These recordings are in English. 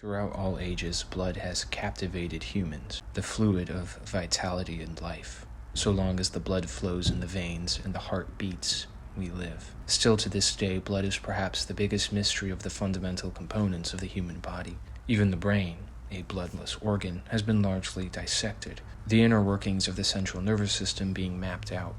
Throughout all ages, blood has captivated humans, the fluid of vitality and life. So long as the blood flows in the veins and the heart beats, we live. Still to this day, blood is perhaps the biggest mystery of the fundamental components of the human body. Even the brain, a bloodless organ, has been largely dissected, the inner workings of the central nervous system being mapped out.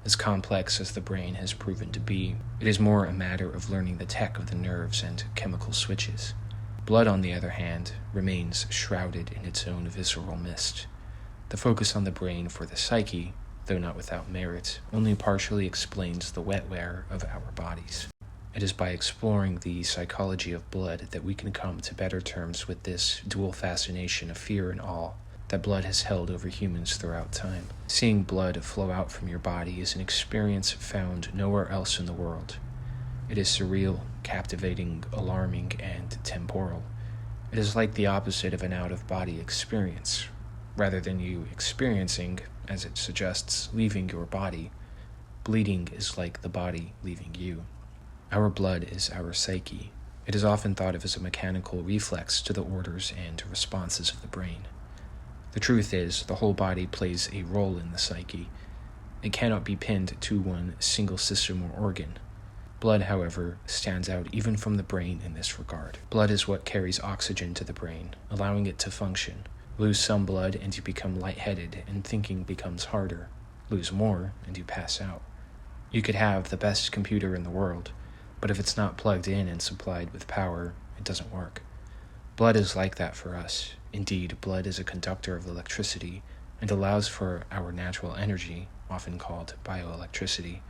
As complex as the brain has proven to be, it is more a matter of learning the tech of the nerves and chemical switches. Blood, on the other hand, remains shrouded in its own visceral mist. The focus on the brain for the psyche, though not without merit, only partially explains the wetware of our bodies. It is by exploring the psychology of blood that we can come to better terms with this dual fascination of fear and awe that blood has held over humans throughout time. Seeing blood flow out from your body is an experience found nowhere else in the world. It is surreal, captivating, alarming, and temporal. It is like the opposite of an out-of-body experience. Rather than you experiencing, as it suggests, leaving your body, bleeding is like the body leaving you. Our blood is our psyche. It is often thought of as a mechanical reflex to the orders and responses of the brain. The truth is, the whole body plays a role in the psyche. It cannot be pinned to one single system or organ. Blood, however, stands out even from the brain in this regard. Blood is what carries oxygen to the brain, allowing it to function. Lose some blood and you become lightheaded and thinking becomes harder. Lose more and you pass out. You could have the best computer in the world, but if it's not plugged in and supplied with power, it doesn't work. Blood is like that for us. Indeed, blood is a conductor of electricity and allows for our natural energy, often called bioelectricity,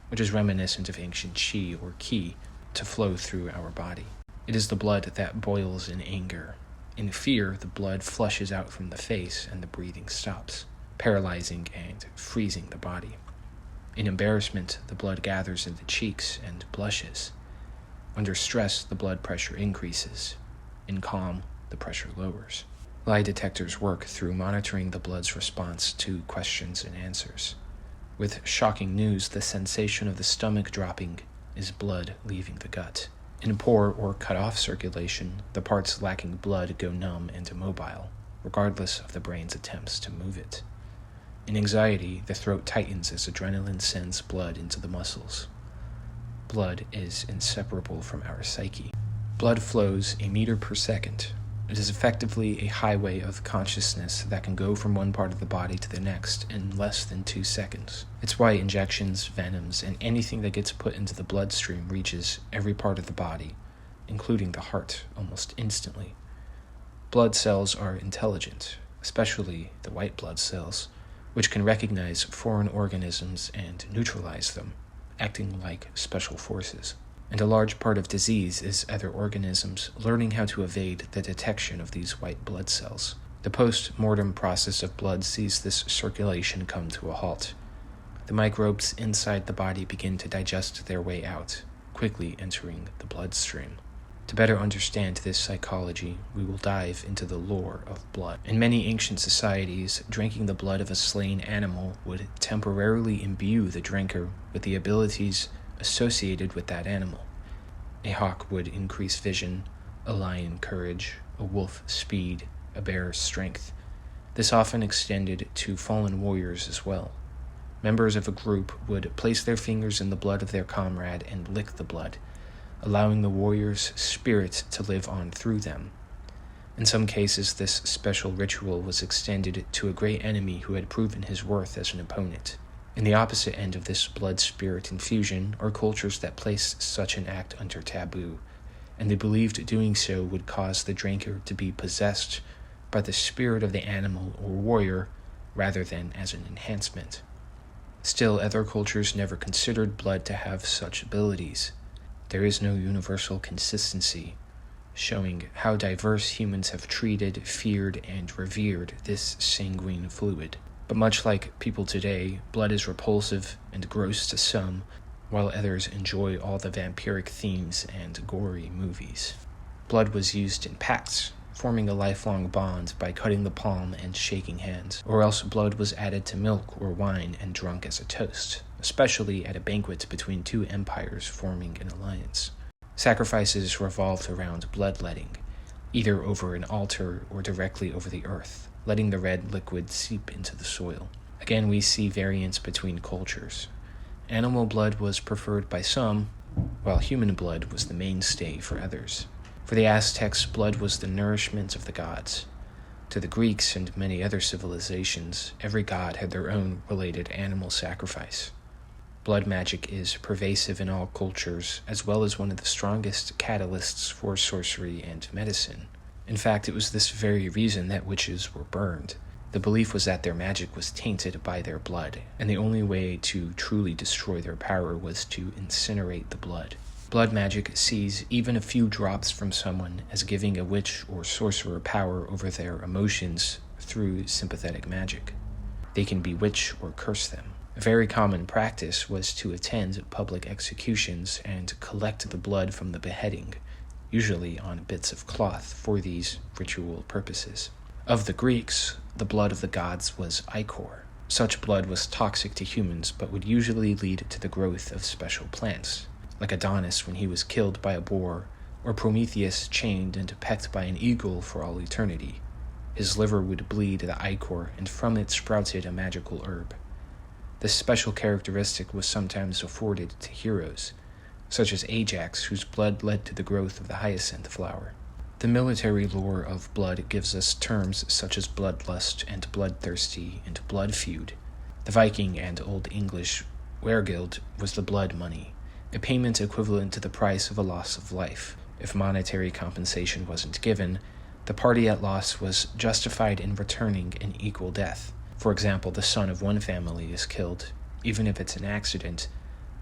which is reminiscent of ancient chi or ki, to flow through our body. It is the blood that boils in anger. In fear, the blood flushes out from the face and the breathing stops, paralyzing and freezing the body. In embarrassment, the blood gathers in the cheeks and blushes. Under stress, the blood pressure increases. In calm, the pressure lowers. Lie detectors work through monitoring the blood's response to questions and answers. With shocking news, the sensation of the stomach dropping is blood leaving the gut. In poor or cut-off circulation, the parts lacking blood go numb and immobile, regardless of the brain's attempts to move it. In anxiety, the throat tightens as adrenaline sends blood into the muscles. Blood is inseparable from our psyche. Blood flows a meter per second. It is effectively a highway of consciousness that can go from one part of the body to the next in less than 2 seconds. It's why injections, venoms, and anything that gets put into the bloodstream reaches every part of the body, including the heart, almost instantly. Blood cells are intelligent, especially the white blood cells, which can recognize foreign organisms and neutralize them, acting like special forces. And a large part of disease is other organisms learning how to evade the detection of these white blood cells. The post-mortem process of blood sees this circulation come to a halt. The microbes inside the body begin to digest their way out, quickly entering the bloodstream. To better understand this psychology, we will dive into the lore of blood. In many ancient societies, drinking the blood of a slain animal would temporarily imbue the drinker with the abilities associated with that animal. A hawk would increase vision, a lion courage, a wolf speed, a bear strength. This often extended to fallen warriors as well. Members of a group would place their fingers in the blood of their comrade and lick the blood, allowing the warrior's spirit to live on through them. In some cases, this special ritual was extended to a great enemy who had proven his worth as an opponent. In the opposite end of this blood-spirit infusion are cultures that placed such an act under taboo, and they believed doing so would cause the drinker to be possessed by the spirit of the animal or warrior rather than as an enhancement. Still, other cultures never considered blood to have such abilities. There is no universal consistency, showing how diverse humans have treated, feared, and revered this sanguine fluid. But much like people today, blood is repulsive and gross to some, while others enjoy all the vampiric themes and gory movies. Blood was used in pacts, forming a lifelong bond by cutting the palm and shaking hands, or else blood was added to milk or wine and drunk as a toast, especially at a banquet between two empires forming an alliance. Sacrifices revolved around bloodletting, either over an altar or directly over the earth, letting the red liquid seep into the soil. Again, we see variance between cultures. Animal blood was preferred by some, while human blood was the mainstay for others. For the Aztecs, blood was the nourishment of the gods. To the Greeks and many other civilizations, every god had their own related animal sacrifice. Blood magic is pervasive in all cultures, as well as one of the strongest catalysts for sorcery and medicine. In fact, it was this very reason that witches were burned. The belief was that their magic was tainted by their blood, and the only way to truly destroy their power was to incinerate the blood. Blood magic sees even a few drops from someone as giving a witch or sorcerer power over their emotions through sympathetic magic. They can bewitch or curse them. A very common practice was to attend public executions and collect the blood from the beheading, usually on bits of cloth, for these ritual purposes. Of the Greeks, the blood of the gods was ichor. Such blood was toxic to humans, but would usually lead to the growth of special plants, like Adonis when he was killed by a boar, or Prometheus chained and pecked by an eagle for all eternity. His liver would bleed the ichor, and from it sprouted a magical herb. This special characteristic was sometimes afforded to heroes, such as Ajax, whose blood led to the growth of the hyacinth flower. The military lore of blood gives us terms such as bloodlust and bloodthirsty and blood feud. The Viking and Old English wergild was the blood money, a payment equivalent to the price of a loss of life. If monetary compensation wasn't given, the party at loss was justified in returning an equal death. For example, the son of one family is killed. Even if it's an accident,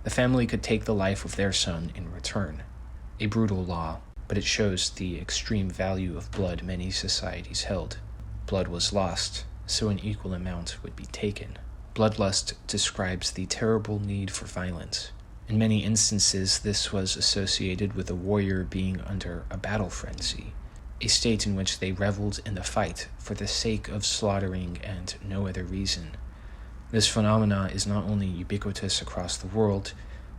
the family could take the life of their son in return. A brutal law, but it shows the extreme value of blood many societies held. Blood was lost, so an equal amount would be taken. Bloodlust describes the terrible need for violence. In many instances, this was associated with a warrior being under a battle frenzy, a state in which they reveled in the fight for the sake of slaughtering and no other reason. This phenomena is not only ubiquitous across the world,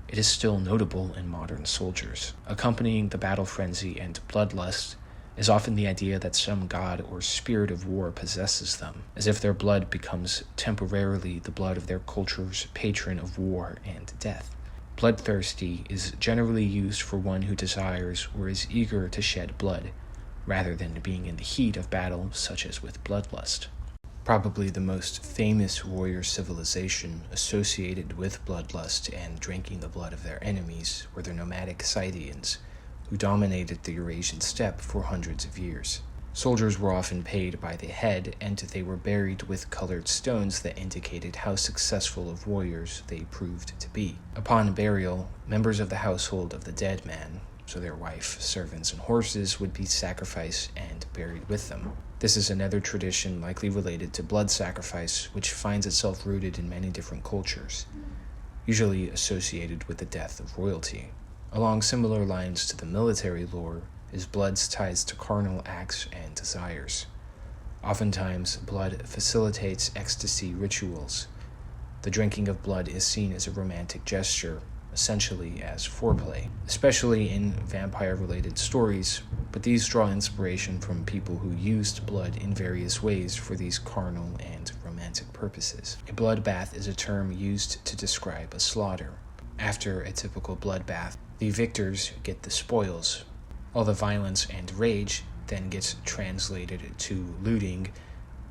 it is still notable in modern soldiers. Accompanying the battle frenzy and bloodlust is often the idea that some god or spirit of war possesses them, as if their blood becomes temporarily the blood of their culture's patron of war and death. Bloodthirsty is generally used for one who desires or is eager to shed blood, rather than being in the heat of battle, such as with bloodlust. Probably the most famous warrior civilization associated with bloodlust and drinking the blood of their enemies were the nomadic Scythians, who dominated the Eurasian steppe for hundreds of years. Soldiers were often paid by the head, and they were buried with colored stones that indicated how successful of warriors they proved to be. Upon burial, members of the household of the dead man, so their wife, servants, and horses, would be sacrificed and buried with them. This is another tradition likely related to blood sacrifice, which finds itself rooted in many different cultures, usually associated with the death of royalty. Along similar lines to the military lore is blood's ties to carnal acts and desires. Oftentimes, blood facilitates ecstasy rituals. The drinking of blood is seen as a romantic gesture, essentially as foreplay, especially in vampire-related stories, but these draw inspiration from people who used blood in various ways for these carnal and romantic purposes. A bloodbath is a term used to describe a slaughter. After a typical bloodbath, the victors get the spoils. All the violence and rage then gets translated to looting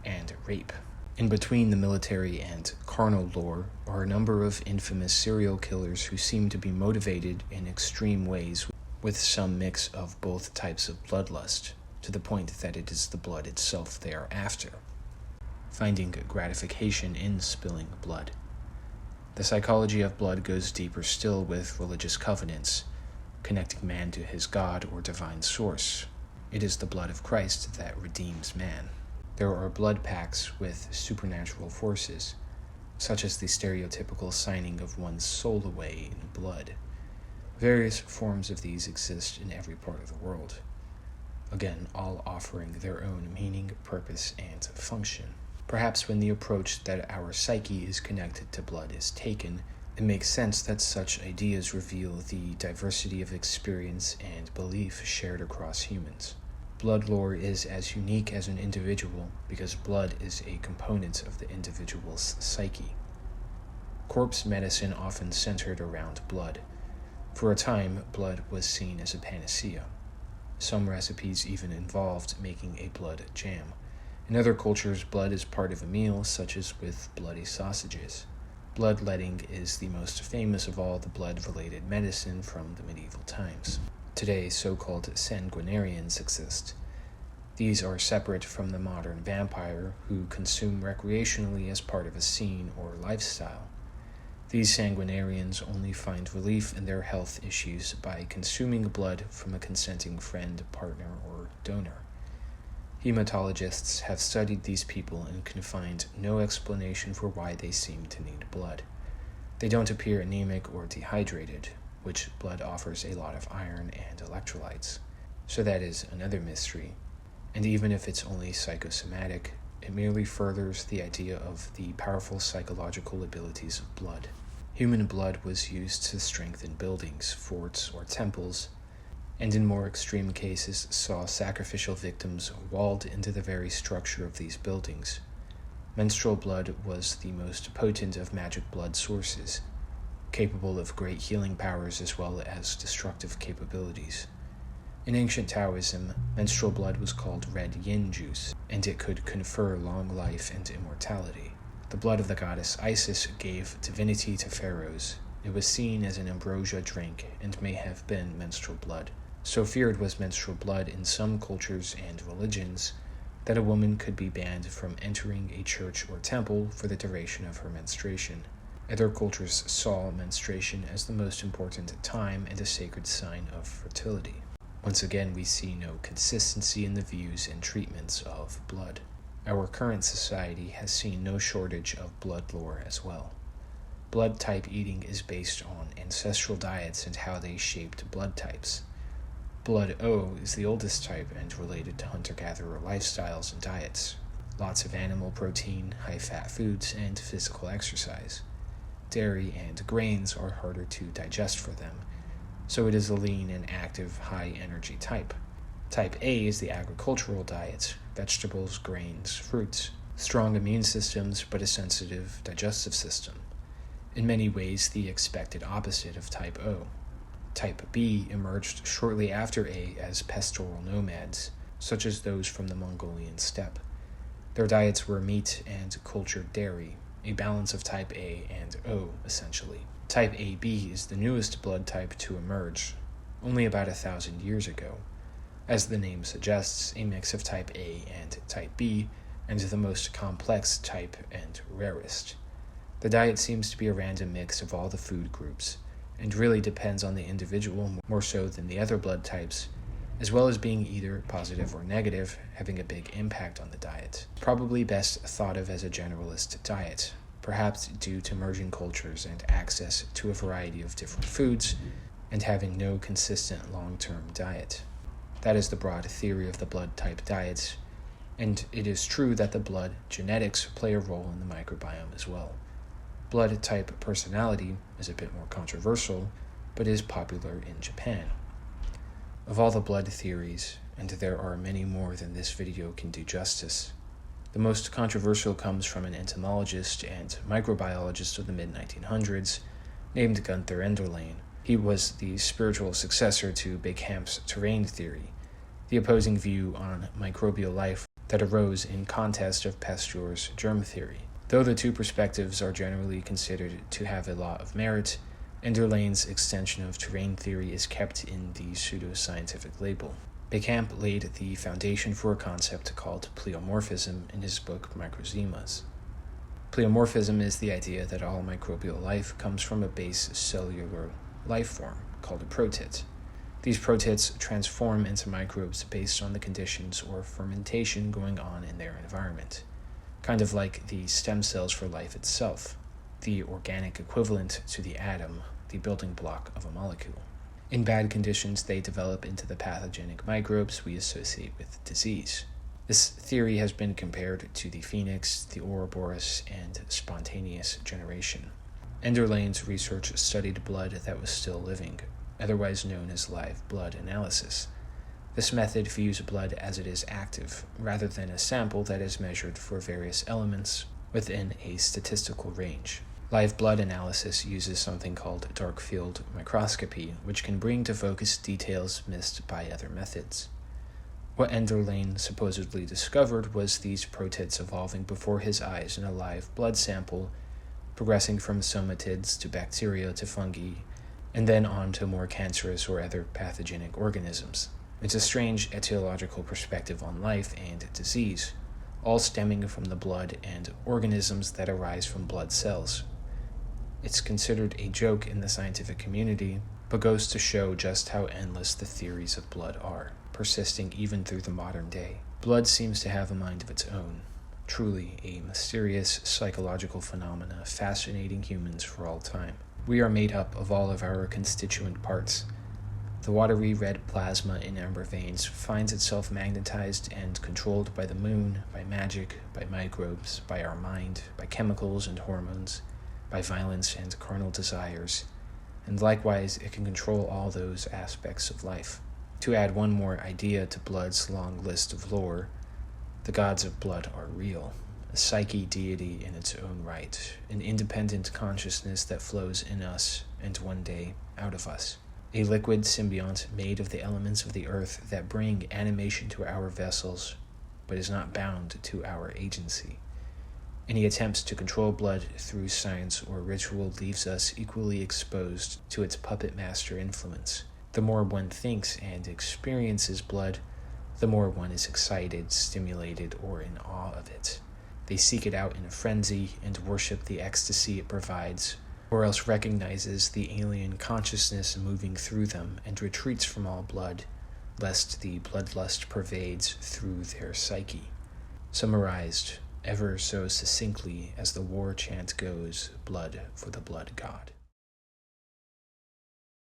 and rape. In between the military and carnal lore are a number of infamous serial killers who seem to be motivated in extreme ways with some mix of both types of bloodlust, to the point that it is the blood itself they are after, finding gratification in spilling blood. The psychology of blood goes deeper still with religious covenants, connecting man to his God or divine source. It is the blood of Christ that redeems man. There are blood pacts with supernatural forces, such as the stereotypical signing of one's soul away in blood. Various forms of these exist in every part of the world, again, all offering their own meaning, purpose, and function. Perhaps when the approach that our psyche is connected to blood is taken, it makes sense that such ideas reveal the diversity of experience and belief shared across humans. Blood lore is as unique as an individual because blood is a component of the individual's psyche. Corpse medicine often centered around blood. For a time, blood was seen as a panacea. Some recipes even involved making a blood jam. In other cultures, blood is part of a meal, such as with bloody sausages. Bloodletting is the most famous of all the blood-related medicine from the medieval times. Today, so-called sanguinarians exist. These are separate from the modern vampire who consume recreationally as part of a scene or lifestyle. These sanguinarians only find relief in their health issues by consuming blood from a consenting friend, partner, or donor. Hematologists have studied these people and can find no explanation for why they seem to need blood. They don't appear anemic or dehydrated, which blood offers a lot of iron and electrolytes. So that is another mystery. And even if it's only psychosomatic, it merely furthers the idea of the powerful psychological abilities of blood. Human blood was used to strengthen buildings, forts, or temples, and in more extreme cases saw sacrificial victims walled into the very structure of these buildings. Menstrual blood was the most potent of magic blood sources, capable of great healing powers as well as destructive capabilities. In ancient Taoism, menstrual blood was called red yin juice, and it could confer long life and immortality. The blood of the goddess Isis gave divinity to pharaohs. It was seen as an ambrosia drink and may have been menstrual blood. So feared was menstrual blood in some cultures and religions that a woman could be banned from entering a church or temple for the duration of her menstruation. Other cultures saw menstruation as the most important time and a sacred sign of fertility. Once again, we see no consistency in the views and treatments of blood. Our current society has seen no shortage of blood lore as well. Blood type eating is based on ancestral diets and how they shaped blood types. Blood O is the oldest type and related to hunter-gatherer lifestyles and diets. Lots of animal protein, high-fat foods, and physical exercise. Dairy and grains are harder to digest for them, so it is a lean and active high-energy type. Type A is the agricultural diet, vegetables, grains, fruits. Strong immune systems, but a sensitive digestive system. In many ways, the expected opposite of Type O. Type B emerged shortly after A as pastoral nomads, such as those from the Mongolian steppe. Their diets were meat and cultured dairy, a balance of Type A and O, essentially. Type AB is the newest blood type to emerge, only about 1,000 years ago. As the name suggests, a mix of Type A and Type B, and the most complex type and rarest. The diet seems to be a random mix of all the food groups, and really depends on the individual more so than the other blood types, as well as being either positive or negative, having a big impact on the diet. Probably best thought of as a generalist diet, perhaps due to merging cultures and access to a variety of different foods, and having no consistent long-term diet. That is the broad theory of the blood type diets, and it is true that the blood genetics play a role in the microbiome as well. Blood type personality is a bit more controversial, but is popular in Japan. Of all the blood theories, and there are many more than this video can do justice, the most controversial comes from an entomologist and microbiologist of the mid-1900s named Gunther Enderlein. He was the spiritual successor to Beckhamp's terrain theory, the opposing view on microbial life that arose in contest of Pasteur's germ theory. Though the two perspectives are generally considered to have a lot of merit, Enderlein's extension of terrain theory is kept in the pseudoscientific label. Beckhamp laid the foundation for a concept called pleomorphism in his book Microzymas. Pleomorphism is the idea that all microbial life comes from a base cellular life form called a protist. These protists transform into microbes based on the conditions or fermentation going on in their environment, kind of like the stem cells for life itself, the organic equivalent to the atom, the building block of a molecule. In bad conditions, they develop into the pathogenic microbes we associate with disease. This theory has been compared to the phoenix, the Ouroboros, and spontaneous generation. Enderlein's research studied blood that was still living, otherwise known as live blood analysis. This method views blood as it is active, rather than a sample that is measured for various elements within a statistical range. Live blood analysis uses something called dark field microscopy, which can bring to focus details missed by other methods. What Enderlein supposedly discovered was these protids evolving before his eyes in a live blood sample, progressing from somatids to bacteria to fungi, and then on to more cancerous or other pathogenic organisms. It's a strange etiological perspective on life and disease, all stemming from the blood and organisms that arise from blood cells. It's considered a joke in the scientific community, but goes to show just how endless the theories of blood are, persisting even through the modern day. Blood seems to have a mind of its own, truly a mysterious psychological phenomena fascinating humans for all time. We are made up of all of our constituent parts. The watery red plasma in our veins finds itself magnetized and controlled by the moon, by magic, by microbes, by our mind, by chemicals and hormones, by violence and carnal desires, and likewise it can control all those aspects of life. To add one more idea to blood's long list of lore, the gods of blood are real, a psyche deity in its own right, an independent consciousness that flows in us and one day out of us. A liquid symbiont made of the elements of the earth that bring animation to our vessels, but is not bound to our agency. Any attempts to control blood through science or ritual leaves us equally exposed to its puppet master influence. The more one thinks and experiences blood, the more one is excited, stimulated, or in awe of it. They seek it out in a frenzy and worship the ecstasy it provides, or else recognizes the alien consciousness moving through them and retreats from all blood, lest the bloodlust pervades through their psyche. Summarized ever so succinctly as the war chant goes, blood for the blood god.